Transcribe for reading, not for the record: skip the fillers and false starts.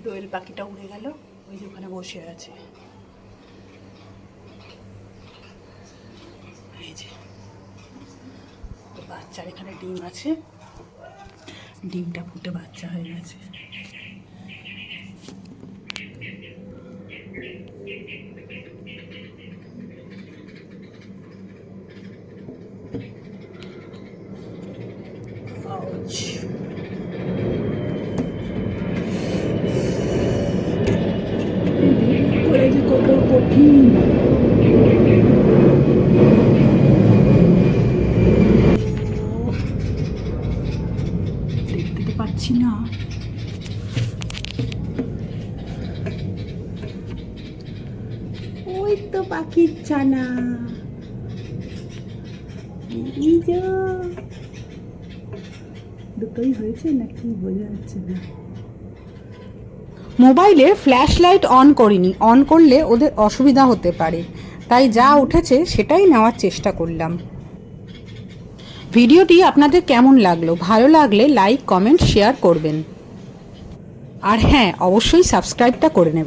দোয়েল পাখিটা উড়ে গেল, ওই যে ওখানে বসে আছে। এই যে বাচ্চার এখানে ডিম আছে, ডিমটা ফুটে বাচ্চা হয়ে গেছে। কত কঠিন, দেখতে তো পাচ্ছি না। ওই তো পাখির ছানা, দুটোই হয়েছে নাকি বোঝা যাচ্ছে না। মোবাইলে ফ্ল্যাশ লাইট অন করিনি, অন করলে ওদের অসুবিধা হতে পারে, তাই যা উঠেছে সেটাই নেওয়ার চেষ্টা করলাম। ভিডিওটি আপনাদের কেমন লাগলো? ভালো লাগলে লাইক, কমেন্ট, শেয়ার করবেন। আর হ্যাঁ, অবশ্যই সাবস্ক্রাইবটা করে নেবেন।